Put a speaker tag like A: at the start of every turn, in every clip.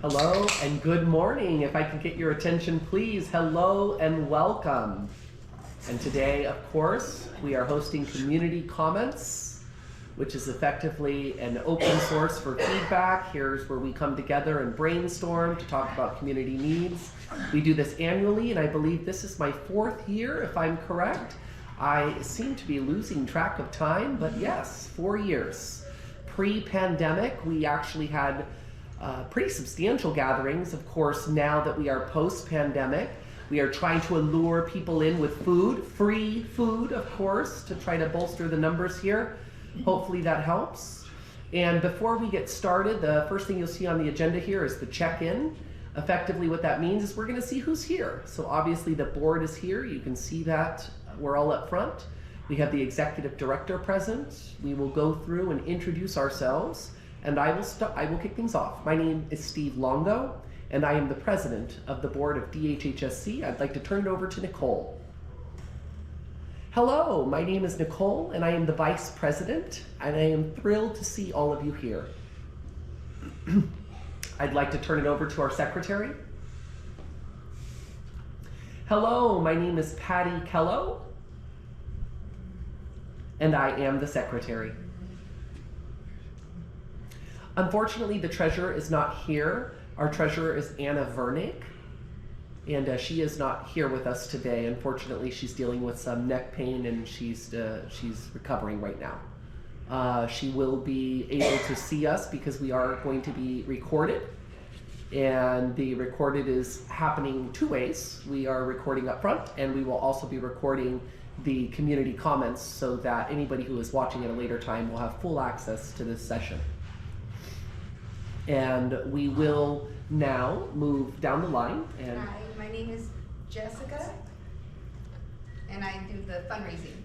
A: Hello and good morning. If I can get your attention, please. Hello and welcome. And today, of course, we are hosting community comments, which is effectively an open source for feedback. Here's where we come together and brainstorm to talk about community needs. We do this annually, and I believe this is my 4th year, if I'm correct. I seem to be losing track of time, but yes, 4 years. Pre-pandemic, we actually had pretty substantial gatherings. Of course, now that we are post-pandemic, we are trying to allure people in with food, free food, of course, to try to bolster the numbers here. Hopefully that helps. And before we get started, the first thing you'll see on the agenda here is the check-in. Effectively, what that means is we're going to see who's here. So obviously the board is here. You can see that we're all up front. We have the executive director present. We will go through and introduce ourselves. And I will kick things off. My name is Steve Longo, and I am the president of the board of DHHSC. I'd like to turn it over to Nicole. Hello, my name is Nicole, and I am the vice president, and I am thrilled to see all of you here. I'd like to turn it over to our secretary. Hello, my name is Patty Kello, and I am the secretary. Unfortunately, the treasurer is not here. Our treasurer is Anna Vernick, and she is not here with us today. Unfortunately, she's dealing with some neck pain, and she's recovering right now. She will be able to see us because we are going to be recorded, and the recorded is happening 2 ways. We are recording up front, and we will also be recording the community comments so that anybody who is watching at a later time will have full access to this session. And we will now move down the line. And
B: hi, my name is Jessica, and I do the fundraising.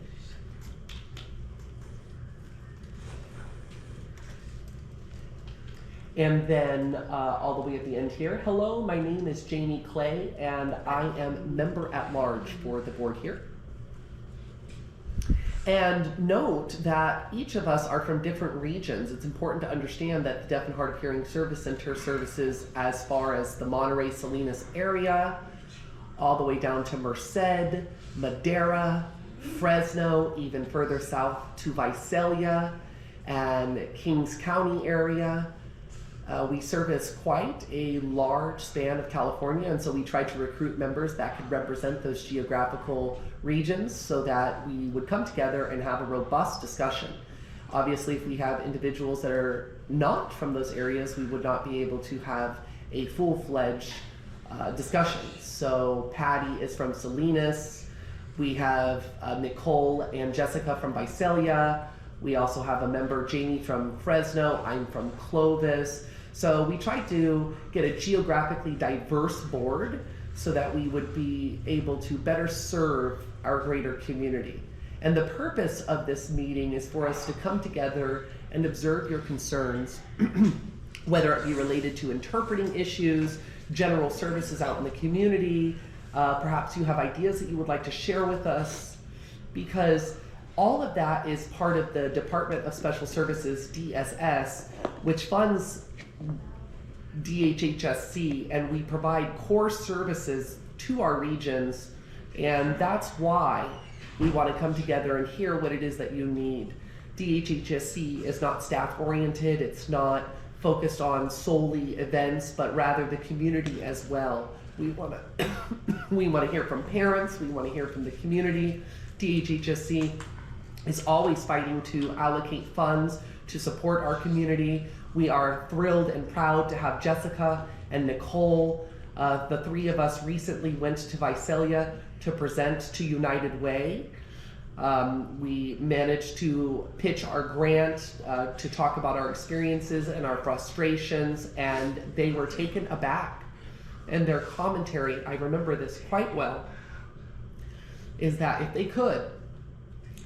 A: And then all the way at the end here, hello, my name is Jamie Clay, and I am member at large for the board here. And note that each of us are from different regions. It's important to understand that the Deaf and Hard of Hearing Service Center services as far as the Monterey Salinas area, all the way down to Merced, Madera, Fresno, even further south to Visalia and Kings County area. We service quite a large span of California, and so we try to recruit members that could represent those geographical regions so that we would come together and have a robust discussion. Obviously, if we have individuals that are not from those areas, we would not be able to have a full-fledged discussion. So Patty is from Salinas. We have Nicole and Jessica from Visalia. We also have a member, Jamie, from Fresno. I'm from Clovis. So we try to get a geographically diverse board so that we would be able to better serve our greater community. And the purpose of this meeting is for us to come together and observe your concerns, whether it be related to interpreting issues, general services out in the community, perhaps you have ideas that you would like to share with us, because all of that is part of the Department of Special Services, DSS, which funds DHHSC, and we provide core services to our regions, and that's why we want to come together and hear what it is that you need. DHHSC is not staff-oriented, it's not focused on solely events, but rather the community as well. We want to hear from parents, we want to hear from the community. DHHSC is always fighting to allocate funds to support our community. We are thrilled and proud to have Jessica and Nicole. The three of us recently went to Visalia to present to United Way. We managed to pitch our grant to talk about our experiences and our frustrations, and they were taken aback. And their commentary, I remember this quite well, is that if they could,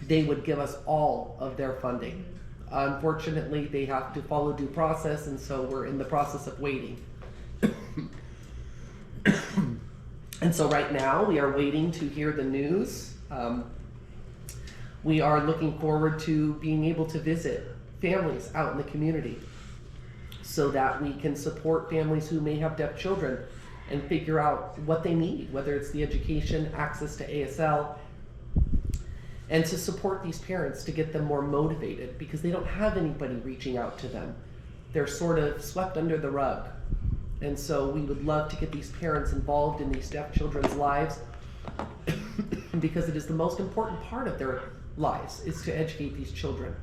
A: they would give us all of their funding. Unfortunately, they have to follow due process, and so we're in the process of waiting. And so right now, we are waiting to hear the news. We are looking forward to being able to visit families out in the community. so that we can support families who may have deaf children and figure out what they need, whether it's the education, access to ASL, and to support these parents to get them more motivated because they don't have anybody reaching out to them. They're sort of swept under the rug. And so we would love to get these parents involved in these deaf children's lives because it is the most important part of their lives, is to educate these children.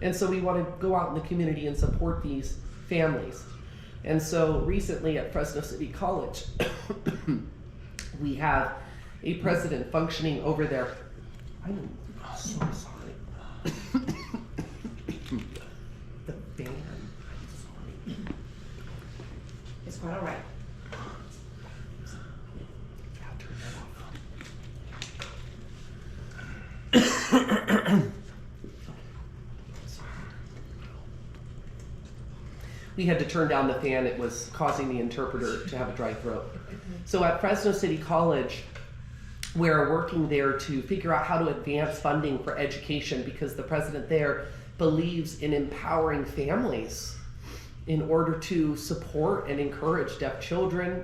A: And so we want to go out in the community and support these families. And so recently at Fresno City College, we have a president functioning over there. I'm so sorry. The fan. I'm sorry.
C: It's quite all right.
A: Yeah, turn that off. We had to turn down the fan. It was causing the interpreter to have a dry throat. So at Fresno City College, we're working there to figure out how to advance funding for education because the president there believes in empowering families in order to support and encourage deaf children,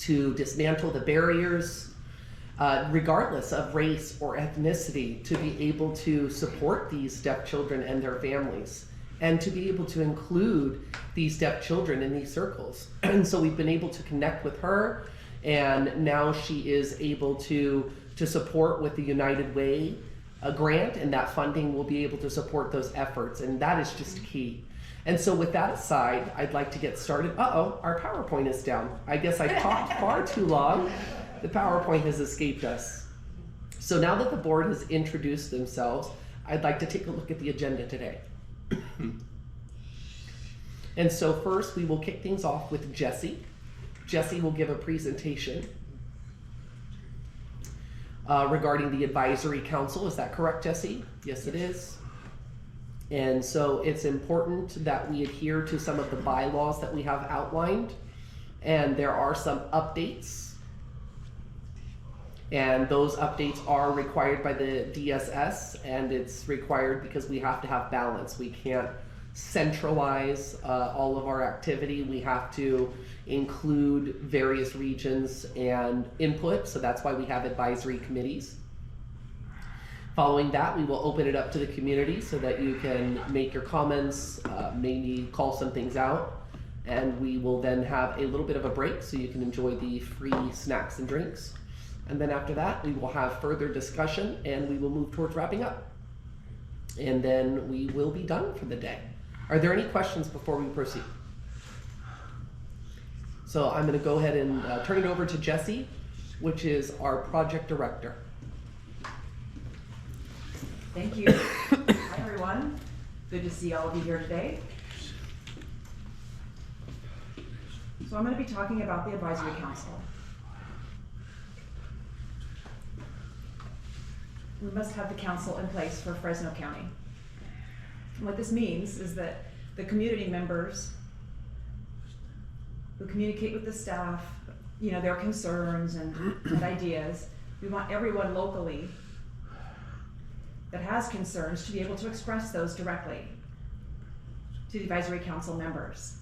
A: to dismantle the barriers, regardless of race or ethnicity, to be able to support these deaf children and their families, and to be able to include these deaf children in these circles. And so we've been able to connect with her, and now she is able to support with the United Way grant, and that funding will be able to support those efforts, and that is just key. And so with that aside, I'd like to get started. Uh-oh, our PowerPoint is down. I guess I talked far too long. The PowerPoint has escaped us. So now that the board has introduced themselves, I'd like to take a look at the agenda today. And so first we will kick things off with Jesse. Jesse will give a presentation regarding the advisory council. Is that correct, Jesse? Yes, it is. And so it's important that we adhere to some of the bylaws that we have outlined. And there are some updates. And those updates are required by the DSS, and it's required because we have to have balance. We can't centralize all of our activity. We have to include various regions and input, so that's why we have advisory committees. Following that, we will open it up to the community so that you can make your comments, maybe call some things out, and we will then have a little bit of a break so you can enjoy the free snacks and drinks. And then after that, we will have further discussion and we will move towards wrapping up. And then we will be done for the day. Are there any questions before we proceed? So I'm going to go ahead and turn it over to Jesse, which is our project director.
C: Thank you. Hi, everyone. Good to see all of you here today. So I'm going to be talking about the Advisory Council. We must have the council in place for Fresno County. And what this means is that the community members who communicate with the staff, you know, their concerns and ideas, we want everyone locally that has concerns to be able to express those directly to the advisory council members.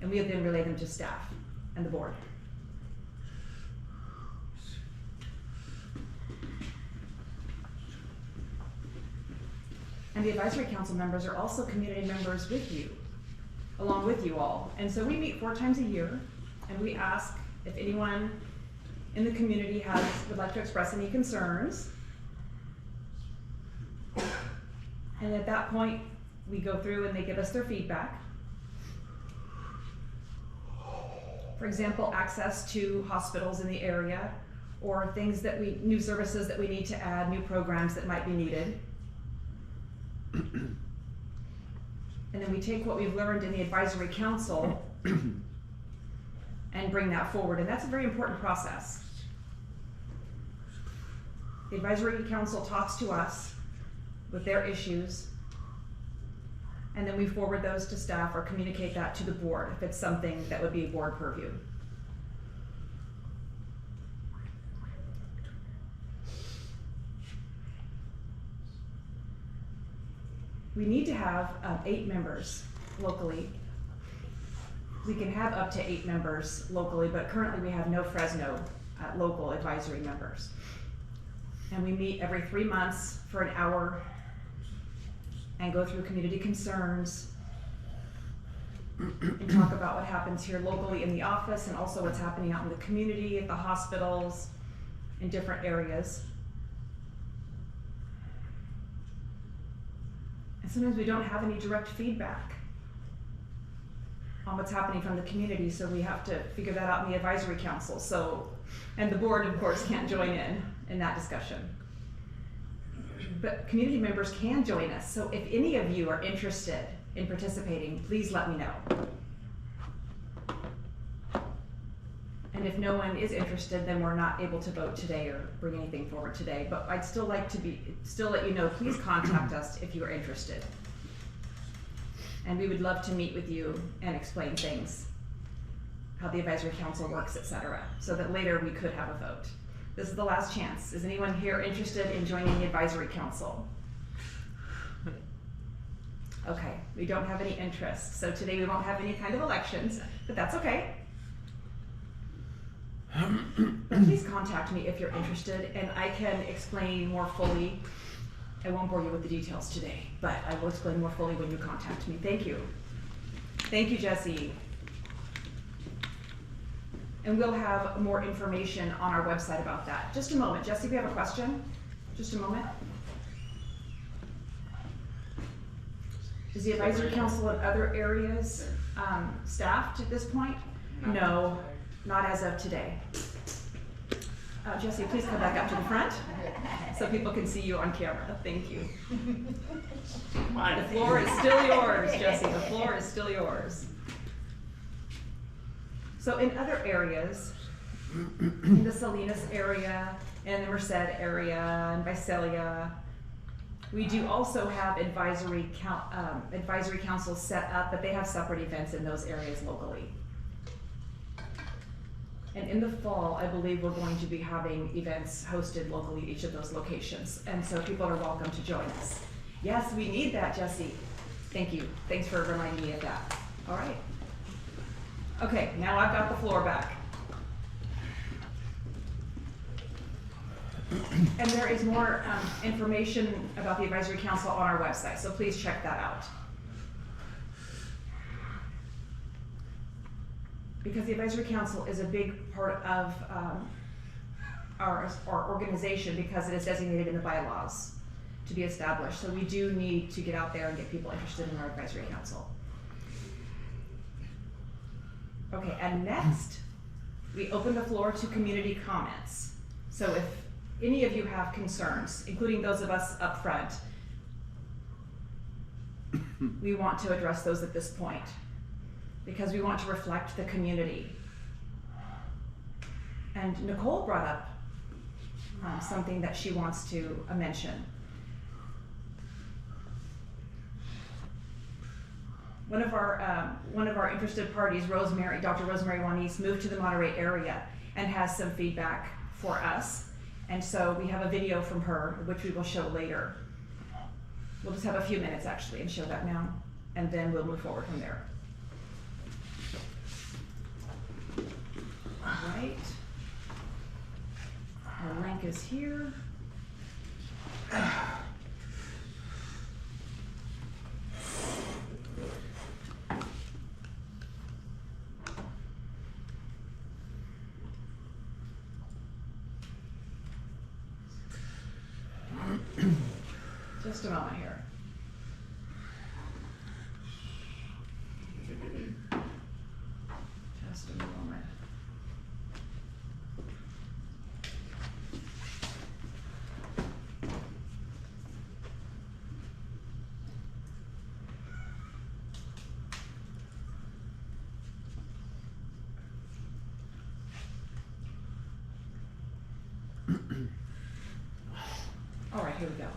C: And we then relay them to staff and the board. And the advisory council members are also community members with you, along with you all. And so we meet 4 times a year, and we ask if anyone in the community would like to express any concerns. And at that point, we go through and they give us their feedback. For example, access to hospitals in the area, or things that new services that we need to add, new programs that might be needed. And then we take what we've learned in the advisory council and bring that forward, and that's a very important process. The advisory council talks to us with their issues, and then we forward those to staff or communicate that to the board if it's something that would be board purview. We need to have 8 members locally. We can have up to 8 members locally, but currently we have no Fresno local advisory members. And we meet every 3 months for an hour and go through community concerns and talk about what happens here locally in the office and also what's happening out in the community, at the hospitals, in different areas. And sometimes we don't have any direct feedback on what's happening from the community, so we have to figure that out in the advisory council. So, and the board, of course, can't join in that discussion. But community members can join us, so if any of you are interested in participating, please let me know. And if no one is interested, then we're not able to vote today or bring anything forward today. But I'd still like to still let you know, please contact us if you are interested. And we would love to meet with you and explain things, how the advisory council works, etc., so that later we could have a vote. This is the last chance. Is anyone here interested in joining the advisory council? Okay, we don't have any interest, so today we won't have any kind of elections, but that's okay. But please contact me if you're interested, and I can explain more fully. I won't bore you with the details today, but I will explain more fully when you contact me. Thank you. Thank you, Jesse. And we'll have more information on our website about that. Just a moment. Jesse, we have a question? Just a moment. Is the advisory council in other areas staffed at this point? No, not as of today. Jesse, please come back up to the front so people can see you on camera. Thank you. The floor is still yours, Jesse. The floor is still yours. So in other areas, in the Salinas area, and the Merced area, and Visalia, we do also have advisory councils set up, but they have separate events in those areas locally. And in the fall, I believe we're going to be having events hosted locally at each of those locations. And so people are welcome to join us. Yes, we need that, Jesse. Thank you. Thanks for reminding me of that. All right. Okay, now I've got the floor back. And there is more information about the advisory council on our website, so please check that out. Because the advisory council is a big part of our organization because it is designated in the bylaws to be established. So we do need to get out there and get people interested in our advisory council. Okay, and next, we open the floor to community comments. So if any of you have concerns, including those of us up front, we want to address those at this point because we want to reflect the community. And Nicole brought up something that she wants to mention. One of our interested parties, Rosemary, Dr. Rosemary Juanice, moved to the Monterey area and has some feedback for us. And so we have a video from her, which we will show later. We'll just have a few minutes actually and show that now, and then we'll move forward from there. All right. Our link is here. Just a moment here. Just a moment. All right, here we go.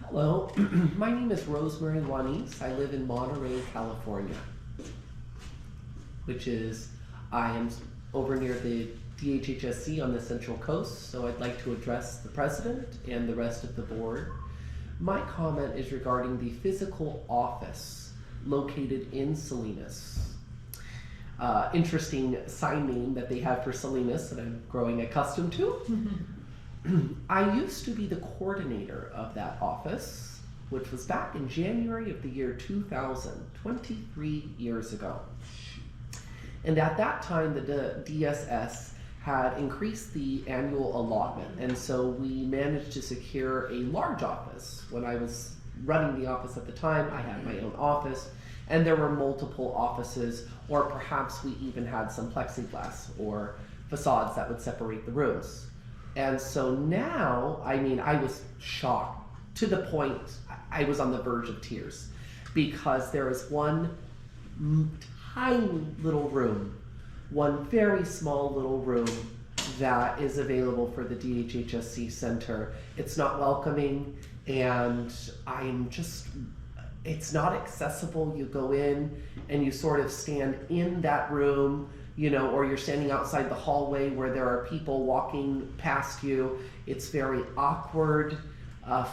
A: Hello, my name is Rosemary Juanice. I live in Monterey, California, I am over near the DHHSC on the Central Coast, so I'd like to address the president and the rest of the board. My comment is regarding the physical office located in Salinas. Interesting sign name that they have for Salinas that I'm growing accustomed to. I used to be the coordinator of that office, which was back in January of the year 2000, 23 years ago. And at that time, the DSS had increased the annual allotment, and so we managed to secure a large office. When I was running the office at the time, I had my own office, and there were multiple offices, or perhaps we even had some plexiglass or facades that would separate the rooms. And so now, I mean, I was shocked to the point I was on the verge of tears, because there is one tiny little room, one very small little room that is available for the DHHSC Center. It's not welcoming, and it's not accessible. You go in and you sort of stand in that room, you know, or you're standing outside the hallway where there are people walking past you. It's very awkward.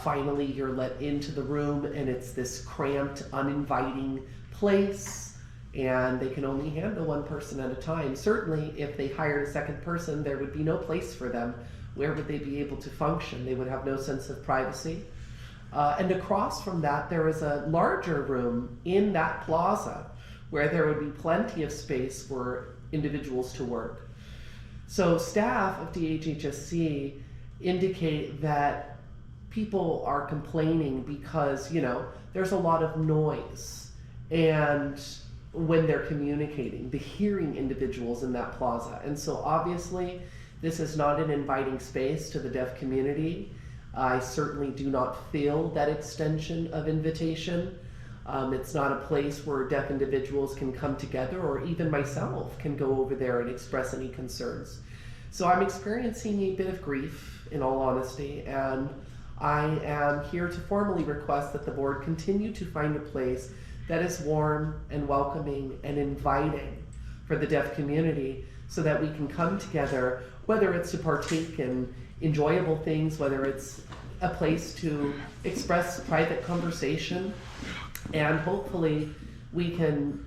A: Finally, you're let into the room, and it's this cramped, uninviting place, and they can only handle one person at a time. Certainly, if they hired a second person, there would be no place for them. Where would they be able to function? They would have no sense of privacy. And across from that, there is a larger room in that plaza where there would be plenty of space for individuals to work. So staff of DHHSC indicate that people are complaining because, you know, there's a lot of noise, and when they're communicating, the hearing individuals in that plaza. And so obviously this is not an inviting space to the deaf community. I certainly do not feel that extension of invitation. It's not a place where deaf individuals can come together, or even myself can go over there and express any concerns. So I'm experiencing a bit of grief, in all honesty, and I am here to formally request that the board continue to find a place that is warm and welcoming and inviting for the deaf community, so that we can come together, whether it's to partake in enjoyable things, whether it's a place to express private conversation, and hopefully we can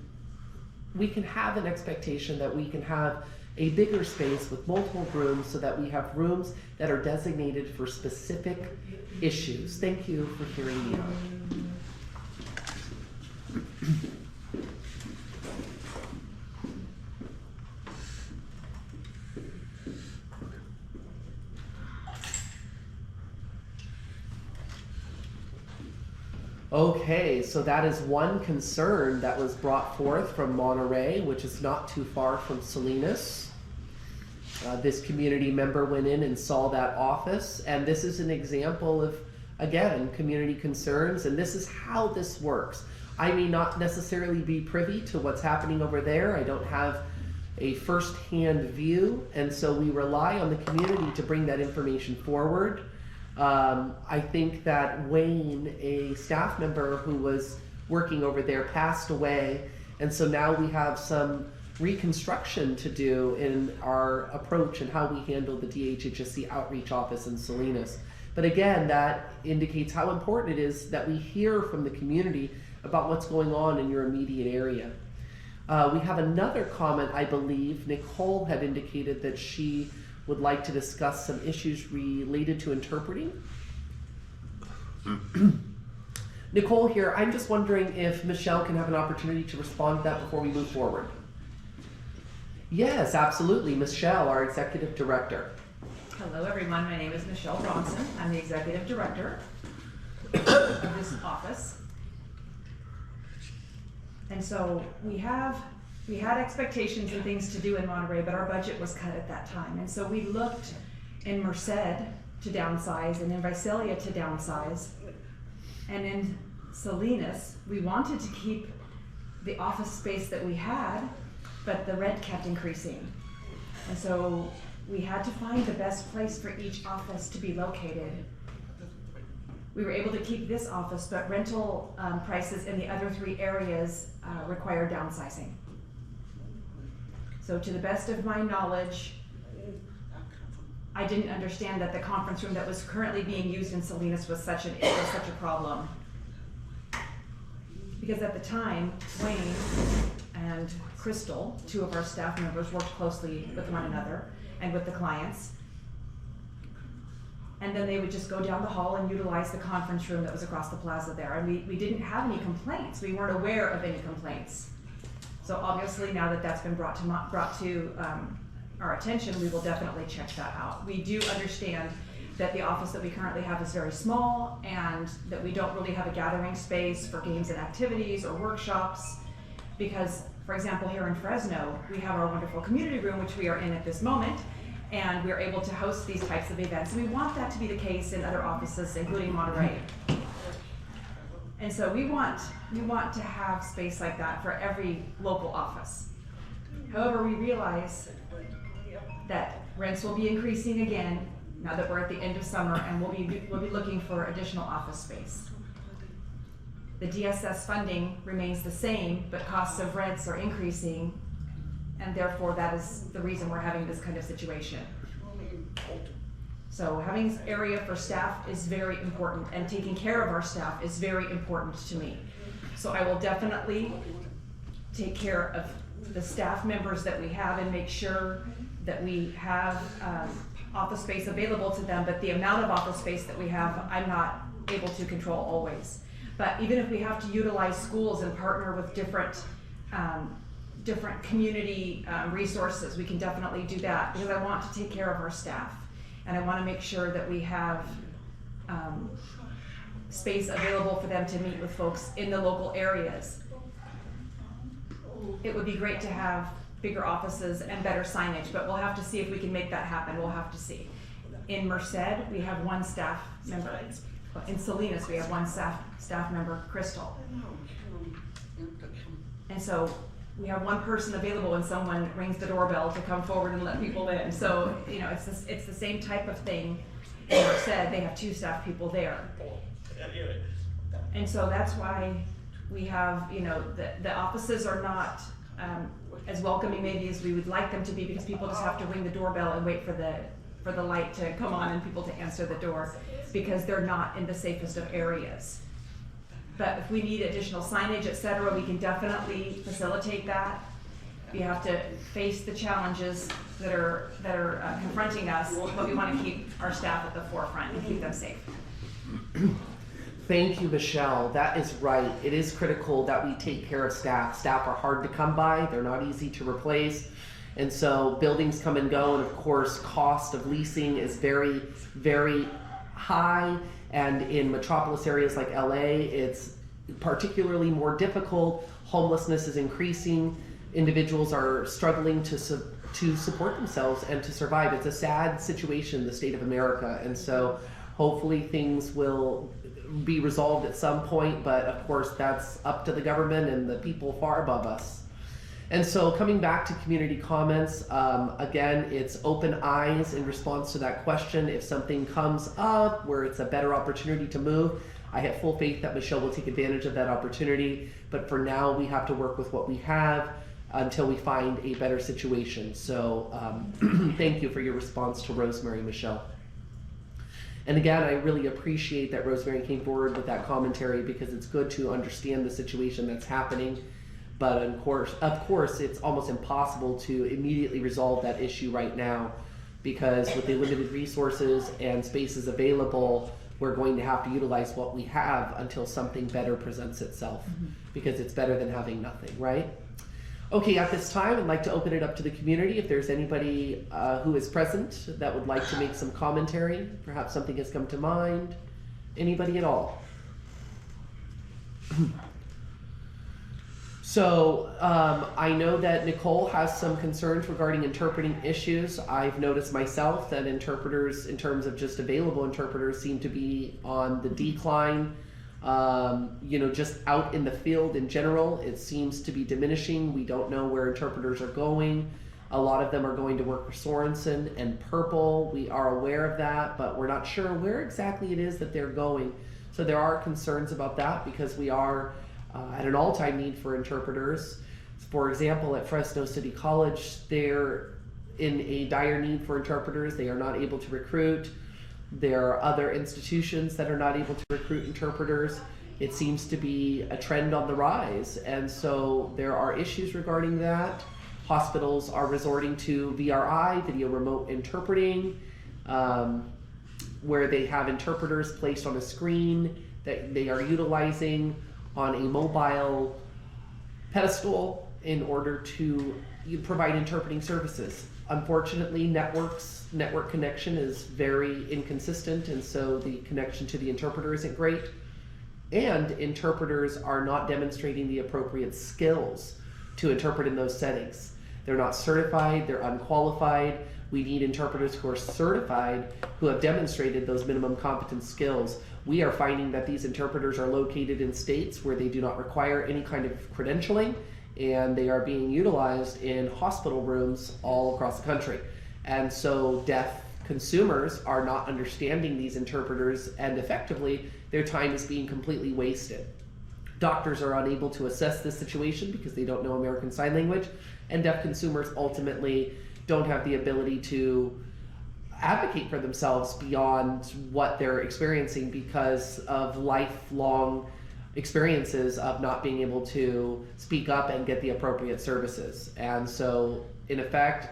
A: have an expectation that we can have a bigger space with multiple rooms, so that we have rooms that are designated for specific issues. Thank you for hearing me out. Okay, so that is one concern that was brought forth from Monterey, which is not too far from Salinas. This community member went in and saw that office, and this is an example of, again, community concerns, and this is how this works. I may not necessarily be privy to what's happening over there. I don't have a first-hand view, and so we rely on the community to bring that information forward. I think that Wayne, a staff member who was working over there, passed away, and so now we have some reconstruction to do in our approach and how we handle the DHHSC outreach office in Salinas. But again, that indicates how important it is that we hear from the community about what's going on in your immediate area. We have another comment, I believe. Nicole had indicated that she would like to discuss some issues related to interpreting. Nicole here, I'm just wondering if Michelle can have an opportunity to respond to that before we move forward. Yes, absolutely. Michelle, our Executive Director.
C: Hello everyone, my name is Michelle Bronson. I'm the Executive Director of this office. And so we had expectations and things to do in Monterey, but our budget was cut at that time. And so we looked in Merced to downsize, and in Visalia to downsize. And in Salinas, we wanted to keep the office space that we had, but the rent kept increasing. And so we had to find the best place for each office to be located. We were able to keep this office, but rental prices in the other 3 areas require downsizing. So to the best of my knowledge, I didn't understand that the conference room that was currently being used in Salinas was such a problem. Because at the time, Wayne and Crystal, 2 of our staff members, worked closely with one another and with the clients. And then they would just go down the hall and utilize the conference room that was across the plaza there. And we didn't have any complaints. We weren't aware of any complaints. So obviously now that that's been brought to our attention, we will definitely check that out. We do understand that the office that we currently have is very small and that we don't really have a gathering space for games and activities or workshops because, for example, here in Fresno, we have our wonderful community room, which we are in at this moment, and we're able to host these types of events. And we want that to be the case in other offices, including Monterey. And so we want to have space like that for every local office. However, we realize that rents will be increasing again now that we're at the end of summer, and we'll be looking for additional office space. The DSS funding remains the same, but costs of rents are increasing, and therefore that is the reason we're having this kind of situation. So having this area for staff is very important, and taking care of our staff is very important to me. So I will definitely take care of the staff members that we have and make sure that we have office space available to them, but the amount of office space that we have, I'm not able to control always. But even if we have to utilize schools and partner with different community resources, we can definitely do that, because I want to take care of our staff. And I want to make sure that we have space available for them to meet with folks in the local areas. It would be great to have bigger offices and better signage, but we'll have to see if we can make that happen. We'll have to see. In Merced, we have 1 staff member. In Salinas, we have 1 staff member, Crystal. And so we have 1 person available when someone rings the doorbell to come forward and let people in. So, you know, it's the same type of thing. In Merced, they have 2 staff people there. And so that's why we have, you know, the offices are not as welcoming maybe as we would like them to be, because people just have to ring the doorbell and wait for the light to come on and people to answer the door, because they're not in the safest of areas. But if we need additional signage, etc., we can definitely facilitate that. We have to face the challenges that are confronting us, but we want to keep our staff at the forefront and keep them safe.
A: Thank you, Michelle. That is right. It is critical that we take care of staff. Staff are hard to come by. They're not easy to replace. And so buildings come and go, and of course, cost of leasing is very, very high. And in metropolis areas like LA, it's particularly more difficult. Homelessness is increasing. Individuals are struggling to support themselves and to survive. It's a sad situation in the state of America. And so hopefully things will be resolved at some point, but of course that's up to the government and the people far above us. And so coming back to community comments, again, it's open eyes in response to that question. If something comes up where it's a better opportunity to move, I have full faith that Michelle will take advantage of that opportunity. But for now, we have to work with what we have until we find a better situation. So thank you for your response to Rosemary, Michelle. And again, I really appreciate that Rosemary came forward with that commentary, because it's good to understand the situation that's happening. But of course, it's almost impossible to immediately resolve that issue right now, because with the limited resources and spaces available, we're going to have to utilize what we have until something better presents itself, because it's better than having nothing, right? Okay, at this time, I'd like to open it up to the community. If there's anybody who is present that would like to make some commentary, perhaps something has come to mind. Anybody at all? So I know that Nicole has some concerns regarding interpreting issues. I've noticed myself that interpreters, in terms of just available interpreters, seem to be on the decline. You know, just out in the field in general, it seems to be diminishing. We don't know where interpreters are going. A lot of them are going to work for Sorensen and Purple. We are aware of that, but we're not sure where exactly it is that they're going. So there are concerns about that because we are at an all-time need for interpreters. For example, at Fresno City College, they're in a dire need for interpreters. They are not able to recruit. There are other institutions that are not able to recruit interpreters. It seems to be a trend on the rise, and so there are issues regarding that. Hospitals are resorting to VRI, video remote interpreting, where they have interpreters placed on a screen that they are utilizing on a mobile pedestal in order to provide interpreting services. Unfortunately, network connection is very inconsistent, and so the connection to the interpreter isn't great. And interpreters are not demonstrating the appropriate skills to interpret in those settings. They're not certified, they're unqualified. We need interpreters who are certified, who have demonstrated those minimum competence skills. We are finding that these interpreters are located in states where they do not require any kind of credentialing, and they are being utilized in hospital rooms all across the country. And so deaf consumers are not understanding these interpreters, and effectively their time is being completely wasted. Doctors are unable to assess this situation because they don't know American Sign Language, and deaf consumers ultimately don't have the ability to advocate for themselves beyond what they're experiencing because of lifelong experiences of not being able to speak up and get the appropriate services. And so, in effect,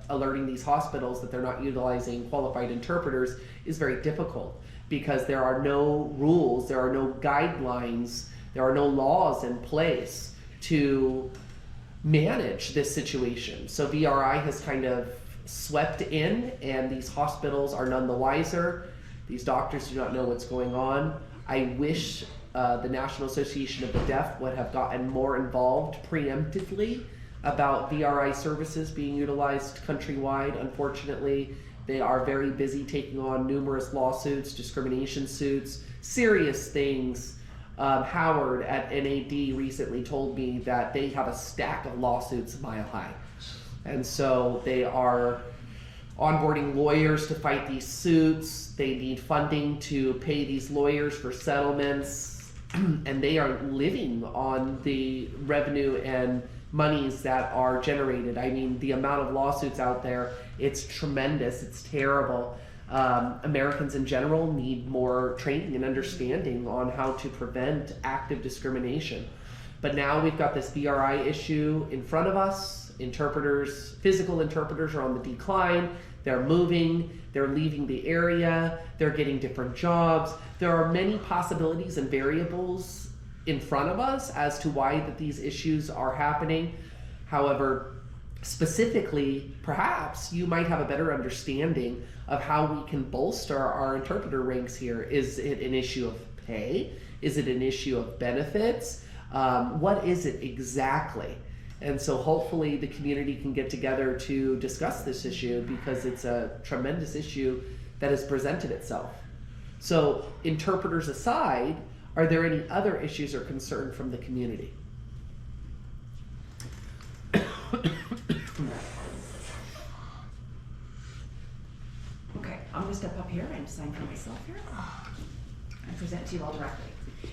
A: alerting these hospitals that they're not utilizing qualified interpreters is very difficult because there are no rules, there are no guidelines, there are no laws in place to manage this situation. So VRI has kind of swept in, and these hospitals are none the wiser. These doctors do not know what's going on. I wish the National Association of the Deaf would have gotten more involved preemptively about VRI services being utilized countrywide. Unfortunately, they are very busy taking on numerous lawsuits, discrimination suits, serious things. Howard at NAD recently told me that they have a stack of lawsuits mile high. And so they are onboarding lawyers to fight these suits. They need funding to pay these lawyers for settlements. And they are living on the revenue and monies that are generated. I mean, the amount of lawsuits out there, it's tremendous, it's terrible. Americans in general need more training and understanding on how to prevent active discrimination. But now we've got this VRI issue in front of us. Interpreters, physical interpreters are on the decline. They're moving, they're leaving the area, they're getting different jobs. There are many possibilities and variables in front of us as to why that these issues are happening. However, specifically, perhaps you might have a better understanding of how we can bolster our interpreter ranks here. Is it an issue of pay? Is it an issue of benefits? What is it exactly? And so hopefully the community can get together to discuss this issue because it's a tremendous issue that has presented itself. So interpreters aside, are there any other issues or concern from the community?
C: Okay, I'm gonna step up here and sign for myself here and present to you all directly.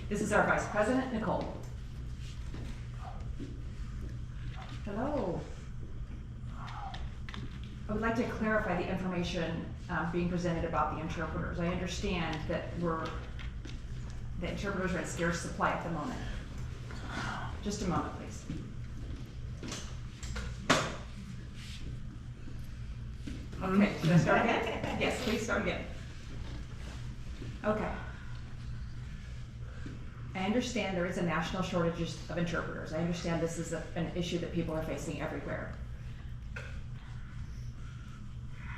C: This is our Vice President, Nicole. Hello. I would like to clarify the information being presented about the interpreters. I understand that the interpreters are in scarce supply at the moment. Just a moment, please. Okay, should I start again? Yes, please start again. Okay. I understand there is a national shortage of interpreters. I understand this is an issue that people are facing everywhere.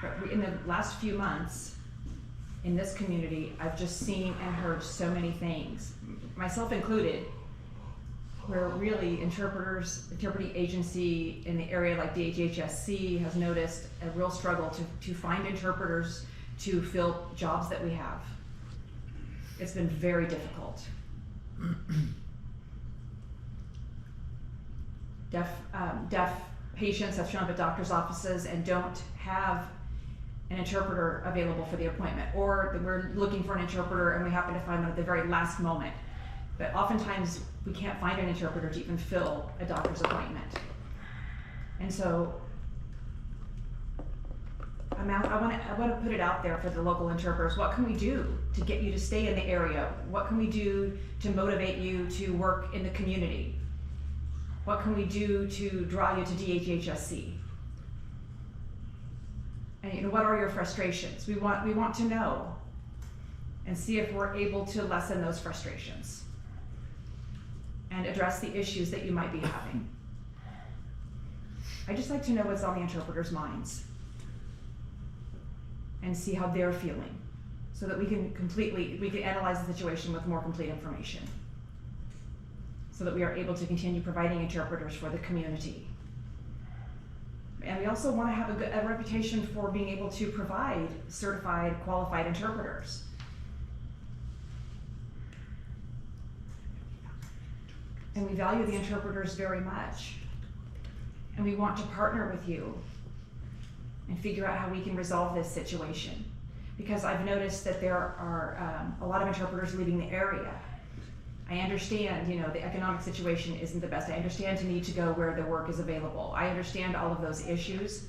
C: But in the last few months, in this community, I've just seen and heard so many things, myself included, where really interpreting agency in the area like DHHSC has noticed a real struggle to find interpreters to fill jobs that we have. It's been very difficult. Deaf patients have shown up at doctor's offices and don't have an interpreter available for the appointment, or that we're looking for an interpreter and we happen to find one at the very last moment. But oftentimes we can't find an interpreter to even fill a doctor's appointment. And so I want to put it out there for the local interpreters. What can we do to get you to stay in the area? What can we do to motivate you to work in the community? What can we do to draw you to DHHSC? And what are your frustrations? We want to know and see if we're able to lessen those frustrations and address the issues that you might be having. I just like to know what's on the interpreters' minds and see how they're feeling, so that we can analyze the situation with more complete information, so that we are able to continue providing interpreters for the community. And we also want to have a reputation for being able to provide certified, qualified interpreters. And we value the interpreters very much. And we want to partner with you and figure out how we can resolve this situation. Because I've noticed that there are a lot of interpreters leaving the area. I understand, the economic situation isn't the best. I understand to need to go where the work is available. I understand all of those issues.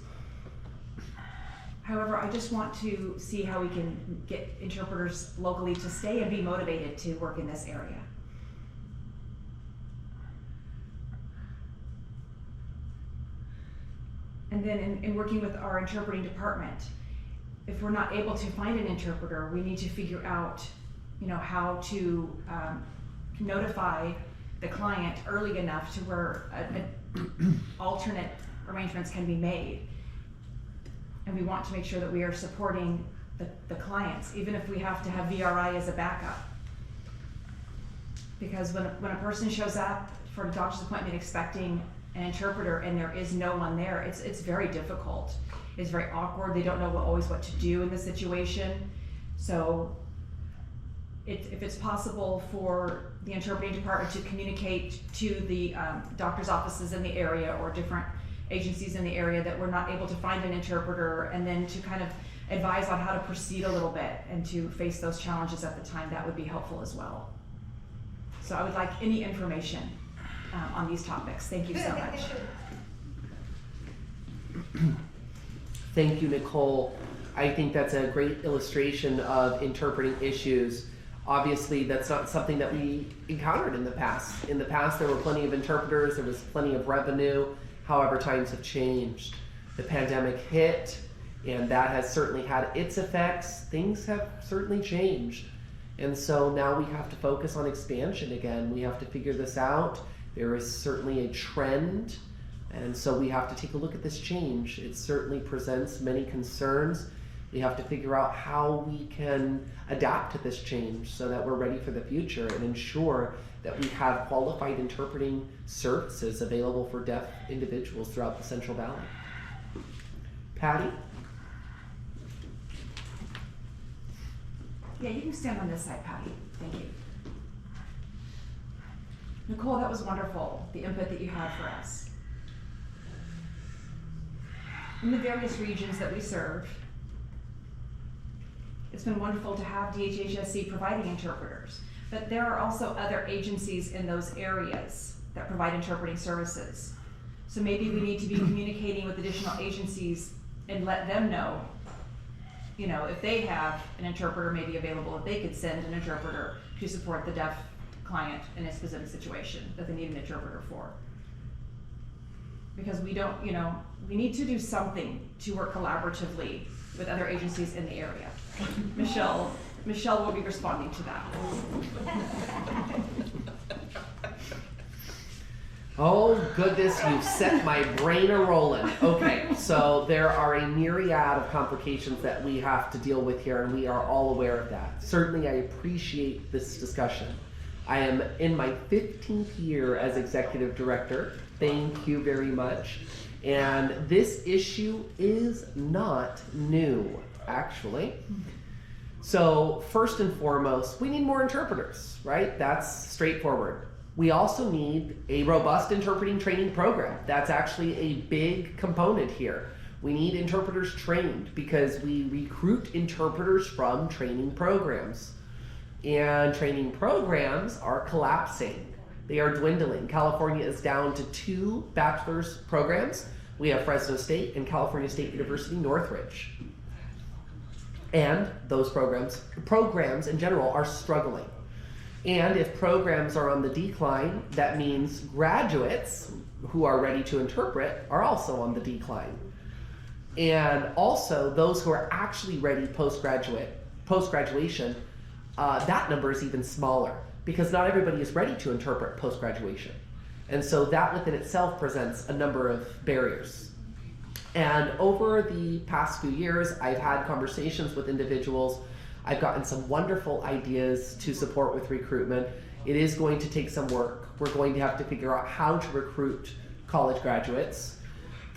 C: However, I just want to see how we can get interpreters locally to stay and be motivated to work in this area. And then in working with our interpreting department, if we're not able to find an interpreter, we need to figure out, how to notify the client early enough to where alternate arrangements can be made. And we want to make sure that we are supporting the clients, even if we have to have VRI as a backup. Because when a person shows up for a doctor's appointment expecting an interpreter and there is no one there, it's very difficult. It's very awkward. They don't know always what to do in the situation. So if it's possible for the interpreting department to communicate to the doctor's offices in the area or different agencies in the area that we're not able to find an interpreter, and then to kind of advise on how to proceed a little bit and to face those challenges at the time, that would be helpful as well. So I would like any information on these topics. Thank you so much.
A: Thank you, Nicole. I think that's a great illustration of interpreting issues. Obviously, that's not something that we encountered in the past. In the past, there were plenty of interpreters, there was plenty of revenue. However, times have changed. The pandemic hit, and that has certainly had its effects. Things have certainly changed. And so now we have to focus on expansion again. We have to figure this out. There is certainly a trend, and so we have to take a look at this change. It certainly presents many concerns. We have to figure out how we can adapt to this change so that we're ready for the future and ensure that we have qualified interpreting services available for deaf individuals throughout the Central Valley. Patty?
C: Yeah, you can stand on this side, Patty. Thank you. Nicole, that was wonderful, the input that you had for us. In the various regions that we serve, it's been wonderful to have DHHSC providing interpreters, but there are also other agencies in those areas that provide interpreting services. So maybe we need to be communicating with additional agencies and let them know, if they have an interpreter maybe available, if they could send an interpreter to support the deaf client in a specific situation that they need an interpreter for. Because we don't, we need to do something to work collaboratively with other agencies in the area. Michelle will be responding to that.
A: Oh goodness, you've set my brain a-rolling. Okay, so there are a myriad of complications that we have to deal with here, and we are all aware of that. Certainly, I appreciate this discussion. I am in my 15th year as executive director. Thank you very much. And this issue is not new, actually. So first and foremost, we need more interpreters, right? That's straightforward. We also need a robust interpreting training program. That's actually a big component here. We need interpreters trained because we recruit interpreters from training programs. And training programs are collapsing. They are dwindling. California is down to 2 bachelor's programs. We have Fresno State and California State University Northridge. And those programs in general are struggling. And if programs are on the decline, that means graduates who are ready to interpret are also on the decline. And also those who are actually ready post-graduation, that number is even smaller because not everybody is ready to interpret post-graduation. And so that within itself presents a number of barriers. And over the past few years, I've had conversations with individuals. I've gotten some wonderful ideas to support with recruitment. It is going to take some work. We're going to have to figure out how to recruit college graduates.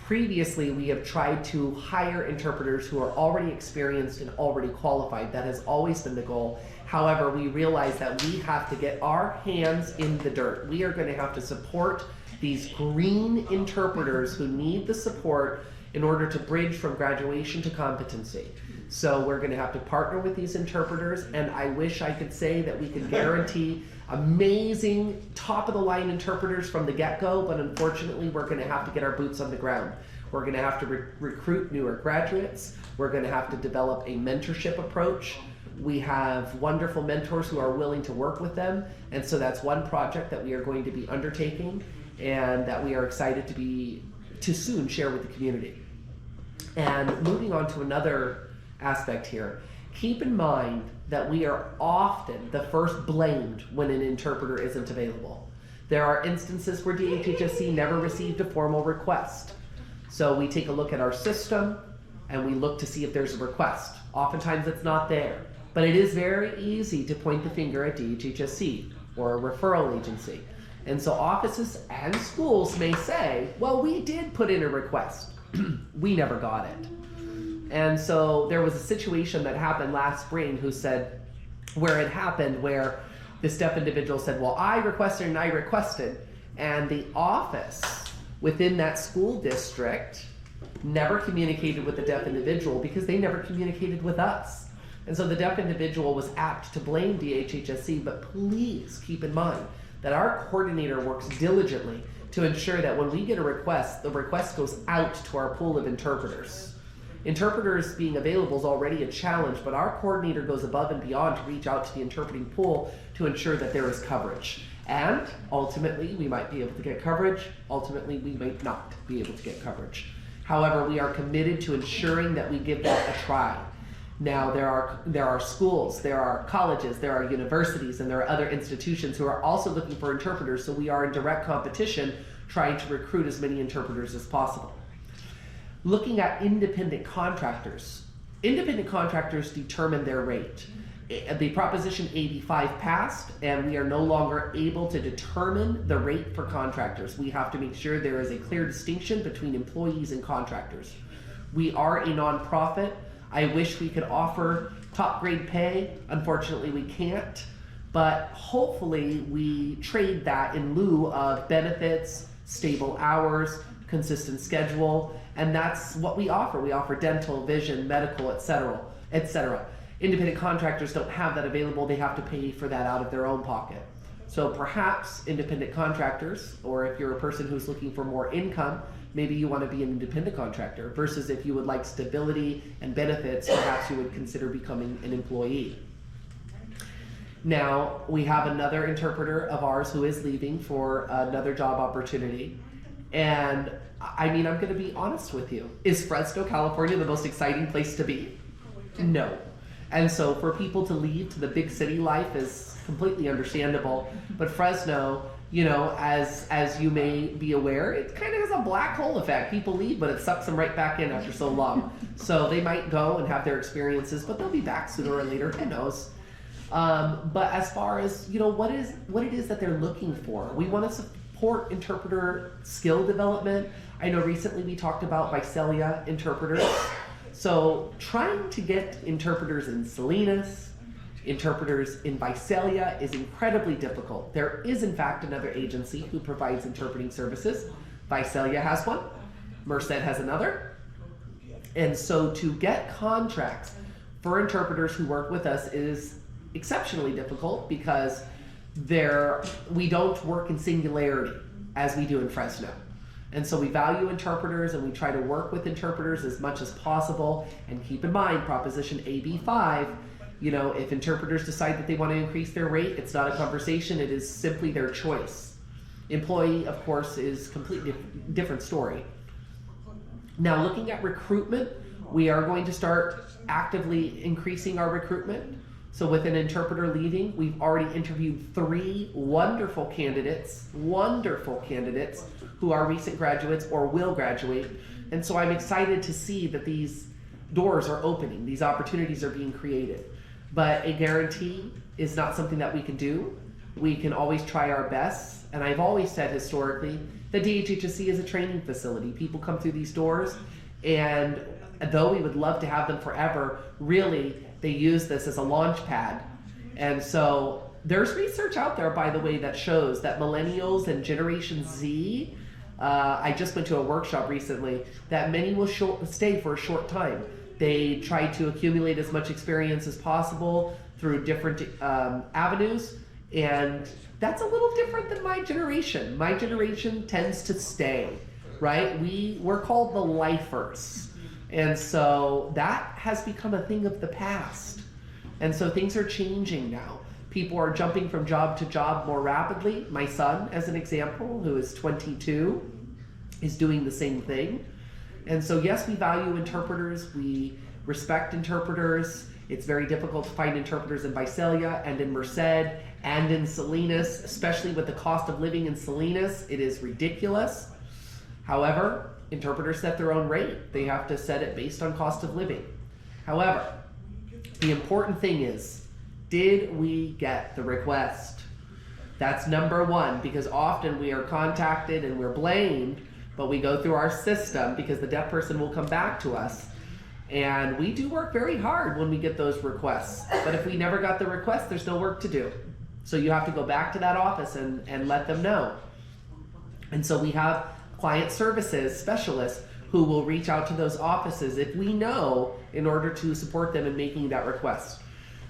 A: Previously, we have tried to hire interpreters who are already experienced and already qualified. That has always been the goal. However, we realize that we have to get our hands in the dirt. We are going to have to support these green interpreters who need the support in order to bridge from graduation to competency. So we're going to have to partner with these interpreters, and I wish I could say that we could guarantee amazing top-of-the-line interpreters from the get-go, but unfortunately we're going to have to get our boots on the ground. We're going to have to recruit newer graduates. We're going to have to develop a mentorship approach. We have wonderful mentors who are willing to work with them, and so that's one project that we are going to be undertaking and that we are excited to soon share with the community. And moving on to another aspect here, keep in mind that we are often the first blamed when an interpreter isn't available. There are instances where DHHSC never received a formal request. So we take a look at our system and we look to see if there's a request. Oftentimes it's not there, but it is very easy to point the finger at DHHSC or a referral agency. And so offices and schools may say, well, we did put in a request. We never got it. And so there was a situation that happened last spring where this deaf individual said, well, I requested, and the office within that school district never communicated with the deaf individual because they never communicated with us. And so the deaf individual was apt to blame DHHSC, but please keep in mind that our coordinator works diligently to ensure that when we get a request, the request goes out to our pool of interpreters. Interpreters being available is already a challenge, but our coordinator goes above and beyond to reach out to the interpreting pool to ensure that there is coverage. And ultimately, we might be able to get coverage. Ultimately, we might not be able to get coverage. However, we are committed to ensuring that we give that a try. Now, there are schools, there are colleges, there are universities, and there are other institutions who are also looking for interpreters, so we are in direct competition trying to recruit as many interpreters as possible. Looking at independent contractors determine their rate. The Proposition 85 passed, and we are no longer able to determine the rate for contractors. We have to make sure there is a clear distinction between employees and contractors. We are a nonprofit. I wish we could offer top grade pay. Unfortunately, we can't, but hopefully we trade that in lieu of benefits, stable hours, consistent schedule, and that's what we offer. We offer dental, vision, medical, etc., etc. Independent contractors don't have that available. They have to pay for that out of their own pocket. So perhaps independent contractors, or if you're a person who's looking for more income, maybe you want to be an independent contractor, versus if you would like stability and benefits, perhaps you would consider becoming an employee. Now, we have another interpreter of ours who is leaving for another job opportunity. And I mean, I'm going to be honest with you. Is Fresno, California the most exciting place to be? No. And so for people to leave to the big city life is completely understandable. But Fresno, you know, as you may be aware, it kind of has a black hole effect. People leave, but it sucks them right back in after so long. So they might go and have their experiences, but they'll be back sooner or later. Who knows? But as far as, you know, what it is that they're looking for, we want to support interpreter skill development. I know recently we talked about Visalia interpreters. So trying to get interpreters in Salinas, interpreters in Visalia is incredibly difficult. There is in fact another agency who provides interpreting services. Visalia has one, Merced has another, And so to get contracts for interpreters who work with us is exceptionally difficult because we don't work in singularity as we do in Fresno. And so we value interpreters and we try to work with interpreters as much as possible. And keep in mind, Proposition AB5, if interpreters decide that they want to increase their rate, it's not a conversation, it is simply their choice. Employee, of course, is a completely different story. Now, looking at recruitment, we are going to start actively increasing our recruitment. So with an interpreter leaving, we've already interviewed 3 wonderful candidates who are recent graduates or will graduate. And so I'm excited to see that these doors are opening, these opportunities are being created. But a guarantee is not something that we can do. We can always try our best. And I've always said historically that DHHSC is a training facility. People come through these doors, and though we would love to have them forever, really they use this as a launch pad. And so there's research out there, by the way, that shows that millennials and Generation Z, I just went to a workshop recently, that many will stay for a short time. They try to accumulate as much experience as possible through different avenues, and that's a little different than my generation. My generation tends to stay, right? We're called the lifers. And so that has become a thing of the past. And so things are changing now. People are jumping from job to job more rapidly. My son, as an example, who is 22, is doing the same thing. And so yes, we value interpreters. We respect interpreters. It's very difficult to find interpreters in Visalia and in Merced and in Salinas, especially with the cost of living in Salinas. It is ridiculous. However, interpreters set their own rate. They have to set it based on cost of living. However, the important thing is, did we get the request? That's number one, because often we are contacted and we're blamed, but we go through our system because the deaf person will come back to us. And we do work very hard when we get those requests. But if we never got the request, there's no work to do. So you have to go back to that office and let them know. And so we have client services specialists who will reach out to those offices if we know, in order to support them in making that request.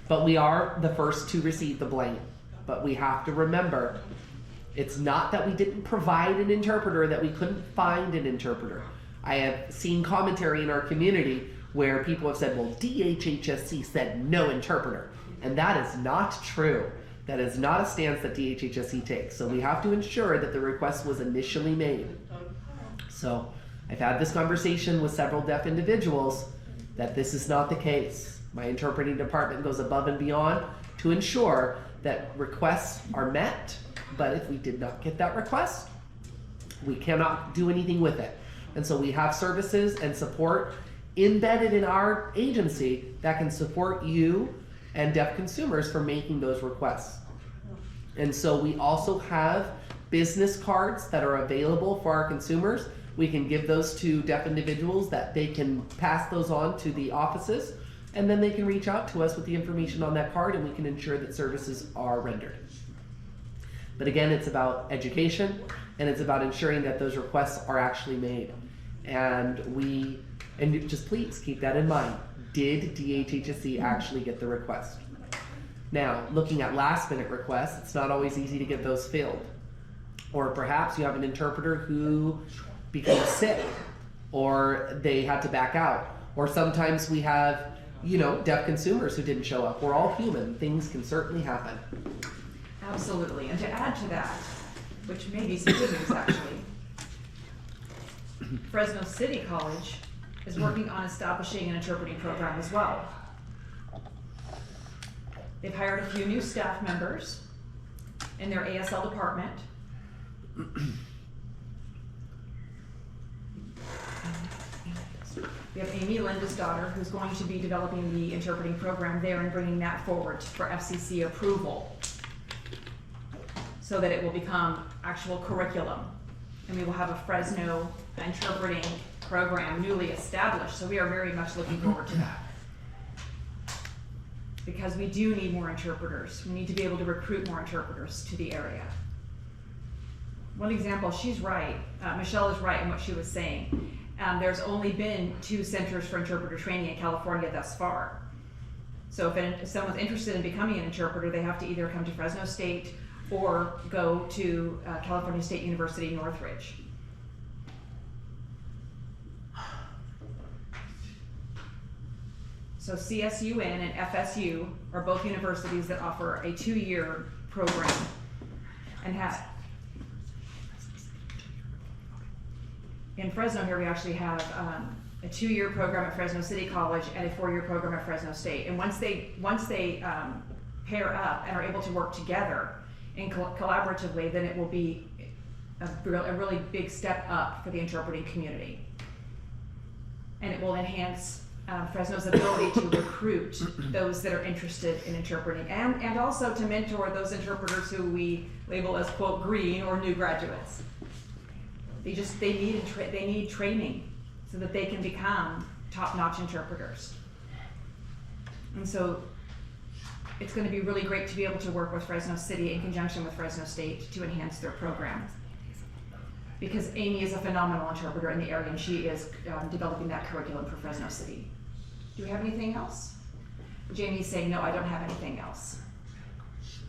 A: But we are the first to receive the blame. But we have to remember, it's not that we didn't provide an interpreter, that we couldn't find an interpreter. I have seen commentary in our community where people have said, well, DHHSC said no interpreter. And that is not true. That is not a stance that DHHSC takes. So we have to ensure that the request was initially made. So I've had this conversation with several deaf individuals that this is not the case. My interpreting department goes above and beyond to ensure that requests are met, but if we did not get that request, we cannot do anything with it. And so we have services and support embedded in our agency that can support you and deaf consumers for making those requests. And so we also have business cards that are available for our consumers. We can give those to deaf individuals that they can pass those on to the offices, and then they can reach out to us with the information on that card, and we can ensure that services are rendered. But again, it's about education, and it's about ensuring that those requests are actually made. And just please keep that in mind. Did DHHSC actually get the request? Now, looking at last minute requests, it's not always easy to get those filled. Or perhaps you have an interpreter who became sick, or they had to back out. Or sometimes we have, deaf consumers who didn't show up. We're all human. Things can certainly happen.
C: Absolutely. And to add to that, which may be some good news actually, Fresno City College is working on establishing an interpreting program as well. They've hired a few new staff members in their ASL department. We have Amy Linda's daughter, who's going to be developing the interpreting program there and bringing that forward for FCC approval so that it will become actual curriculum. And we will have a Fresno interpreting program newly established, so we are very much looking forward to that. Because we do need more interpreters. We need to be able to recruit more interpreters to the area. One example, she's right, Michelle is right in what she was saying. There's only been 2 centers for interpreter training in California thus far. So if someone's interested in becoming an interpreter, they have to either come to Fresno State or go to California State University, Northridge. So CSUN and FSU are both universities that offer a 2-year program and have. In Fresno here, we actually have a 2-year program at Fresno City College and a 4-year program at Fresno State. And once they pair up and are able to work together and collaboratively, then it will be a really big step up for the interpreting community. And it will enhance Fresno's ability to recruit those that are interested in interpreting, and also to mentor those interpreters who we label as, quote, green or new graduates. They need training so that they can become top-notch interpreters. And so it's going to be really great to be able to work with Fresno City in conjunction with Fresno State to enhance their program. Because Amy is a phenomenal interpreter in the area, and she is developing that curriculum for Fresno City. Do we have anything else? Jamie's saying, no, I don't have anything else.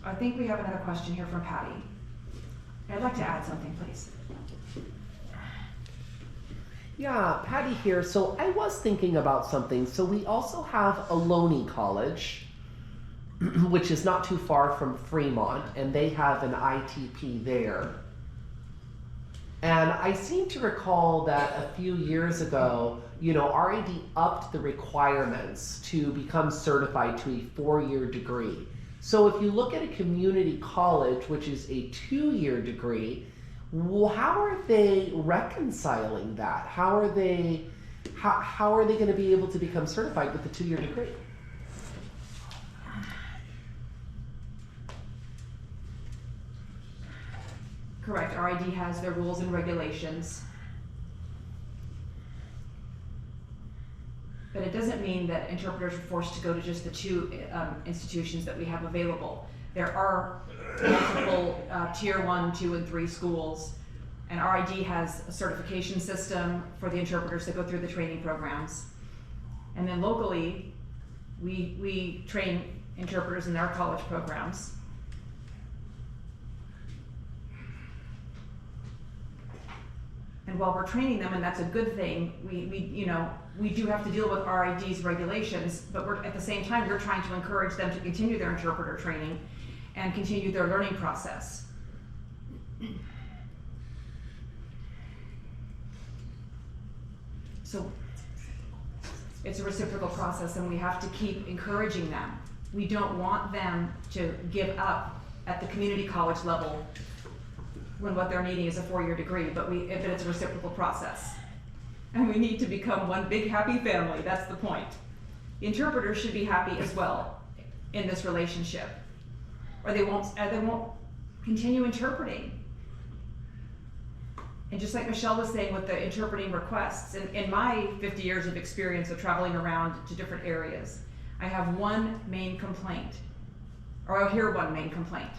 C: I think we have another question here from Patty. I'd like to add something, please.
A: Yeah, Patty here. So I was thinking about something. So we also have Ohlone College, which is not too far from Fremont, and they have an ITP there. And I seem to recall that a few years ago, RAD upped the requirements to become certified to a 4-year degree. So if you look at a community college, which is a 2-year degree, how are they reconciling that? How are they going to be able to become certified with a 2-year degree?
C: Correct. RID has their rules and regulations. But it doesn't mean that interpreters are forced to go to just the 2 institutions that we have available. There are multiple tier 1, 2, and 3 schools, and RID has a certification system for the interpreters that go through the training programs. And then locally, we train interpreters in our college programs. And while we're training them, and that's a good thing, we do have to deal with RID's regulations, but at the same time, we're trying to encourage them to continue their interpreter training and continue their learning process. So it's a reciprocal process, and we have to keep encouraging them. We don't want them to give up at the community college level when what they're needing is a 4-year degree, but it's a reciprocal process. And we need to become one big happy family. That's the point. The interpreters should be happy as well in this relationship, or they won't continue interpreting. And just like Michelle was saying with the interpreting requests, in my 50 years of experience of traveling around to different areas, I have one main complaint, or I'll hear one main complaint.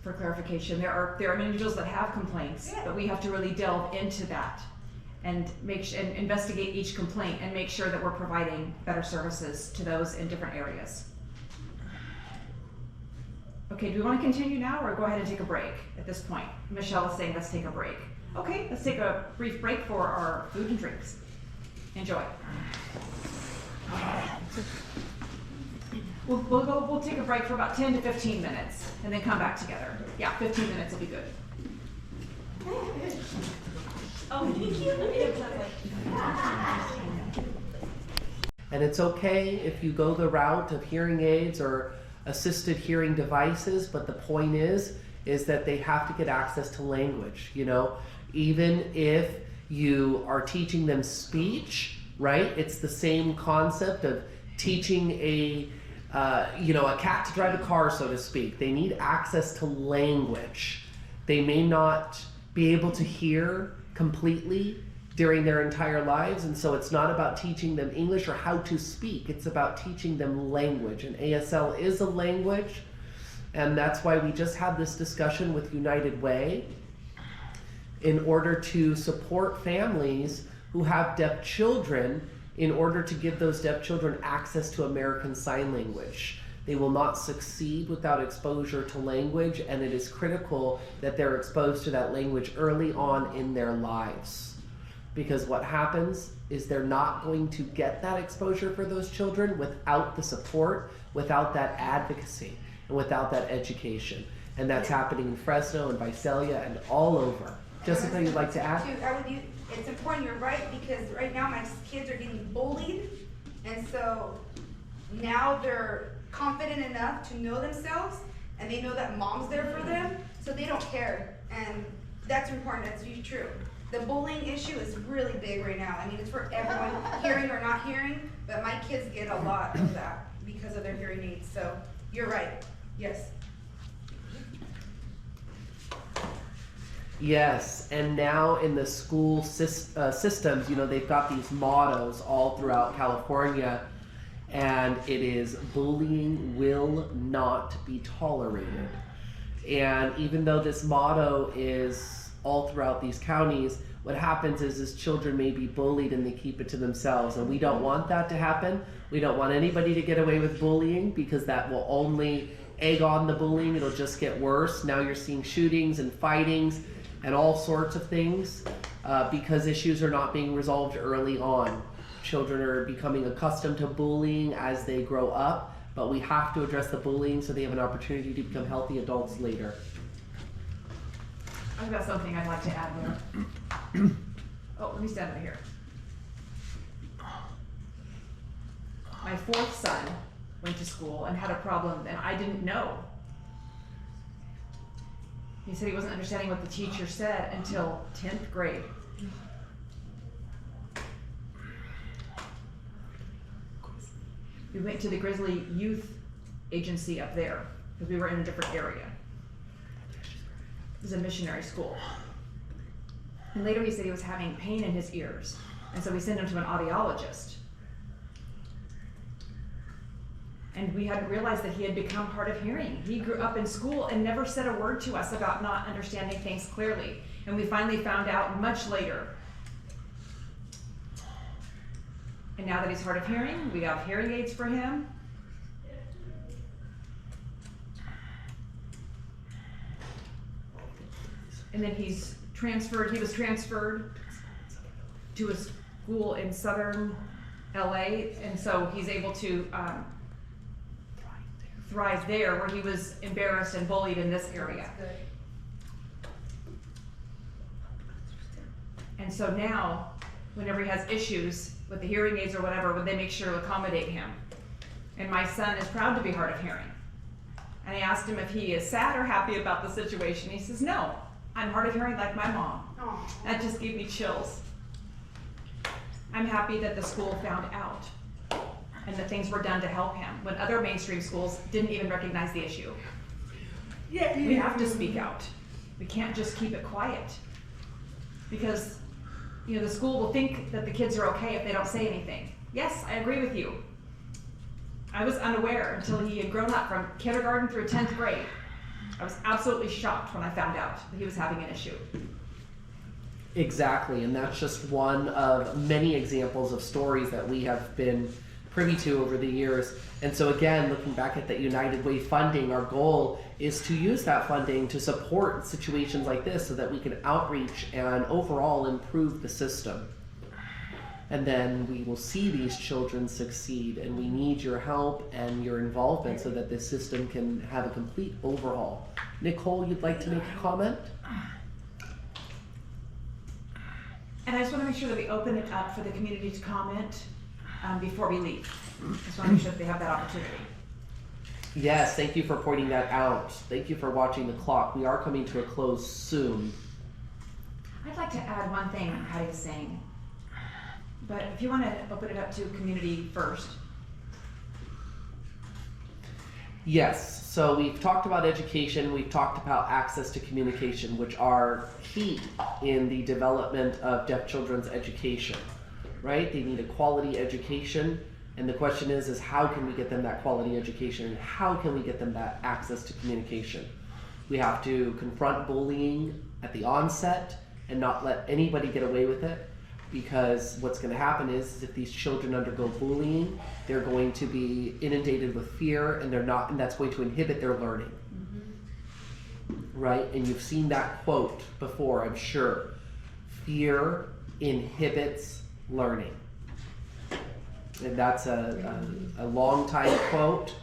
C: For clarification, there are individuals that have complaints, but we have to really delve into that and investigate each complaint and make sure that we're providing better services to those in different areas. Okay, do we want to continue now or go ahead and take a break at this point? Michelle is saying let's take a break. Okay, let's take a brief break for our food and drinks. Enjoy. We'll take a break for about 10 to 15 minutes and then come back together. Yeah, 15 minutes will be good.
B: Oh, thank you.
A: And it's okay if you go the route of hearing aids or assisted hearing devices, but the point is that they have to get access to language. Even if you are teaching them speech, right? It's the same concept of teaching a cat to drive a car, so to speak. They need access to language. They may not be able to hear completely, during their entire lives. And so it's not about teaching them English or how to speak, it's about teaching them language. And ASL is a language, and that's why we just had this discussion with United Way in order to support families who have deaf children, in order to give those deaf children access to American Sign Language. They will not succeed without exposure to language, and it is critical that they're exposed to that language early on in their lives. Because what happens is they're not going to get that exposure for those children without the support, without that advocacy, and without that education. And that's happening in Fresno and Visalia and all over. Jessica, you'd like to add?
B: It's important, you're right, because right now my kids are getting bullied, and so now they're confident enough to know themselves, and they know that mom's there for them, so they don't care. And that's important, that's true. The bullying issue is really big right now. I mean, it's for everyone, hearing or not hearing, but my kids get a lot of that because of their hearing aids. So you're right, yes.
A: Yes, and now in the school systems, you know, they've got these mottos all throughout California, and it is bullying will not be tolerated. And even though this motto is all throughout these counties, what happens is children may be bullied and they keep it to themselves, and we don't want that to happen. We don't want anybody to get away with bullying, because that will only egg on the bullying. It'll just get worse. Now you're seeing shootings and fightings and all sorts of things because issues are not being resolved early on. Children are becoming accustomed to bullying as they grow up, but we have to address the bullying so they have an opportunity to become healthy adults later.
C: I've got something I'd like to add there. Oh, let me stand over here. My fourth son went to school and had a problem that I didn't know. He said he wasn't understanding what the teacher said until 10th grade. We went to the Grizzly Youth Agency up there because we were in a different area. It was a missionary school. And later he said he was having pain in his ears. And so we sent him to an audiologist. And we hadn't realized that he had become hard of hearing. He grew up in school and never said a word to us about not understanding things clearly. And we finally found out much later. And now that he's hard of hearing, we have hearing aids for him. And then he was transferred to a school in southern LA, and so he's able to thrive there, where he was embarrassed and bullied in this area. And so now, whenever he has issues with the hearing aids or whatever, they make sure to accommodate him. And my son is proud to be hard of hearing. And I asked him if he is sad or happy about the situation. He says, no, I'm hard of hearing like my mom.
B: Aww.
C: That just gave me chills. I'm happy that the school found out and that things were done to help him when other mainstream schools didn't even recognize the issue. We have to speak out. We can't just keep it quiet, because the school will think that the kids are okay if they don't say anything. Yes, I agree with you. I was unaware until he had grown up from kindergarten through 10th grade. I was absolutely shocked when I found out that he was having an issue.
A: Exactly, and that's just one of many examples of stories that we have been privy to over the years. And so again, looking back at that United Way funding, our goal is to use that funding to support situations like this so that we can outreach and overall improve the system. And then we will see these children succeed, and we need your help and your involvement so that this system can have a complete overhaul. Nicole, you'd like to make a comment?
C: And I just want to make sure that we open it up for the community to comment before we leave. I just want to make sure that they have that opportunity.
A: Yes, thank you for pointing that out. Thank you for watching the clock. We are coming to a close soon.
C: I'd like to add one thing Patty was saying, but if you want to open it up to community first.
A: Yes, So we've talked about education, we've talked about access to communication, which are key in the development of deaf children's education, right? They need a quality education, and the question is how can we get them that quality education, and how can we get them that access to communication? We have to confront bullying at the onset and not let anybody get away with it, because what's going to happen is if these children undergo bullying, they're going to be inundated with fear, and that's going to inhibit their learning. Right? And you've seen that quote before, I'm sure. Fear inhibits learning. And that's a long time quote.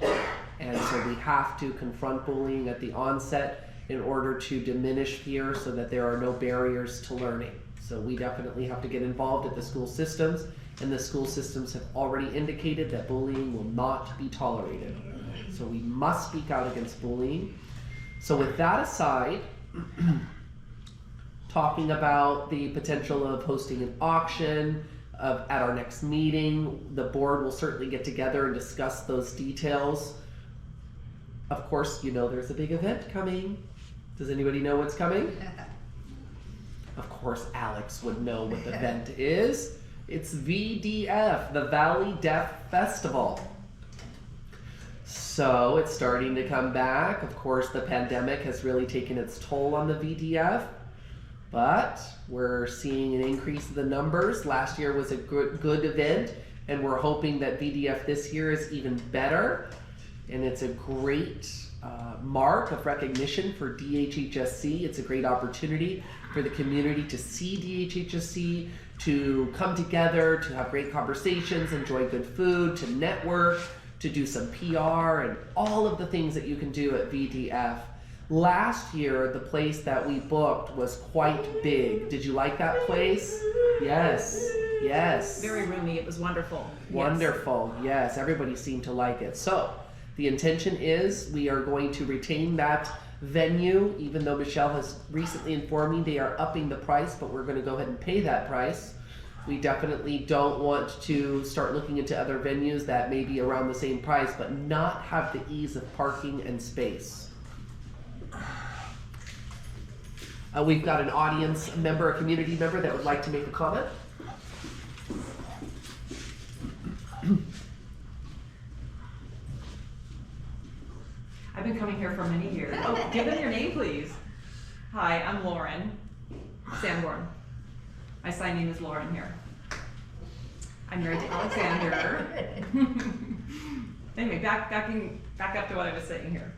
A: And so we have to confront bullying at the onset in order to diminish fear so that there are no barriers to learning. So we definitely have to get involved at the school systems, and the school systems have already indicated that bullying will not be tolerated. So we must speak out against bullying. So with that aside, talking about the potential of hosting an auction at our next meeting, the board will certainly get together and discuss those details. Of course, you know there's a big event coming. Does anybody know what's coming? Of course, Alex would know what the event is. It's VDF, the Valley Deaf Festival. So it's starting to come back. Of course, the pandemic has really taken its toll on the VDF, but we're seeing an increase in the numbers. Last year was a good event, and we're hoping that VDF this year is even better. And it's a great mark of recognition for DHHSC. It's a great opportunity for the community to see DHHSC, to come together, to have great conversations, enjoy good food, to network, to do some PR, and all of the things that you can do at VDF. Last year, the place that we booked was quite big. Did you like that place? Yes. Yes.
C: Very roomy. It was wonderful.
A: Wonderful. Yes. Everybody seemed to like it. So the intention is we are going to retain that venue, even though Michelle has recently informed me they are upping the price, but we're going to go ahead and pay that price. We definitely don't want to start looking into other venues that may be around the same price, but not have the ease of parking and space. We've got an audience member, a community member that would like to make a comment.
C: I've been coming here for many years. Oh, give them your name, please. Hi, I'm Lauren Sanborn. My sign name is Lauren here. I'm married to Alexander. Anyway, back up to what I was saying here.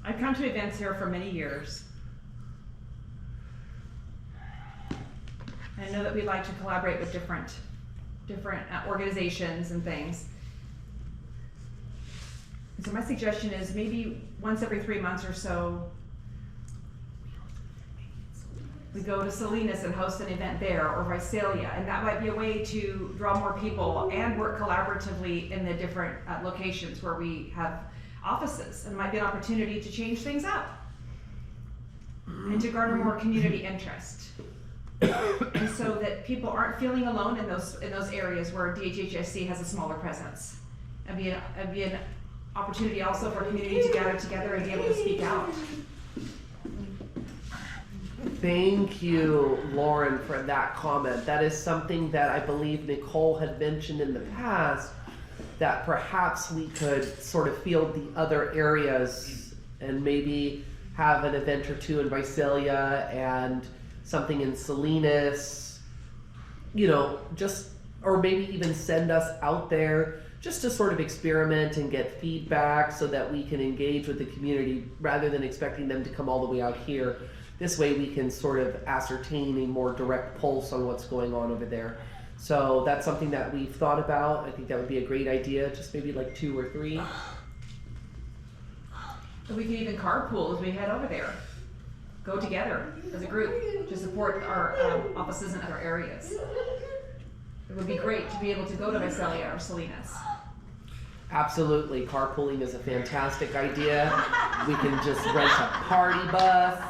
C: I've come to events here for many years. And I know that we like to collaborate with different organizations and things. So my suggestion is maybe once every 3 months or so, we go to Salinas and host an event there, or Visalia, and that might be a way to draw more people and work collaboratively in the different locations where we have offices. And it might be an opportunity to change things up and to garner more community interest. And so that people aren't feeling alone in those areas where DHHSC has a smaller presence. It'd be an opportunity also for community to gather together and be able to speak out.
A: Thank you, Lauren, for that comment. That is something that I believe Nicole had mentioned in the past, that perhaps we could sort of field the other areas and maybe have an event or two in Visalia and something in Salinas, or maybe even send us out there just to sort of experiment and get feedback so that we can engage with the community rather than expecting them to come all the way out here. This way we can sort of ascertain a more direct pulse on what's going on over there. So that's something that we've thought about. I think that would be a great idea, just maybe like 2 or 3.
C: So we can even carpool as we head over there. Go together as a group to support our offices in other areas. It would be great to be able to go to Visalia or Salinas.
A: Absolutely, carpooling is a fantastic idea. We can just rent a party bus.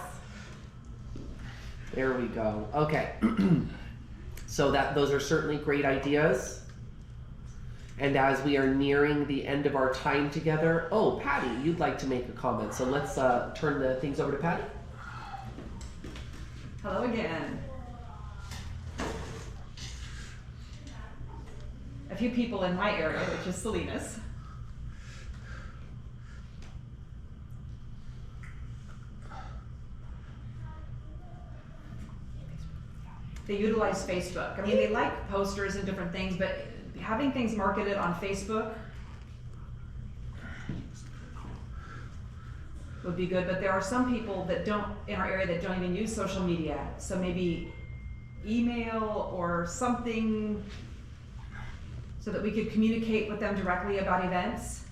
A: There we go. Okay. So those are certainly great ideas. And as we are nearing the end of our time together, oh, Patty, you'd like to make a comment. So let's turn the things over to Patty.
C: Hello again. A few people in my area, which is Salinas. They utilize Facebook. I mean, they like posters and different things, but having things marketed on Facebook would be good. But there are some people that don't, in our area, that don't even use social media. So maybe email or something so that we could communicate with them directly about events.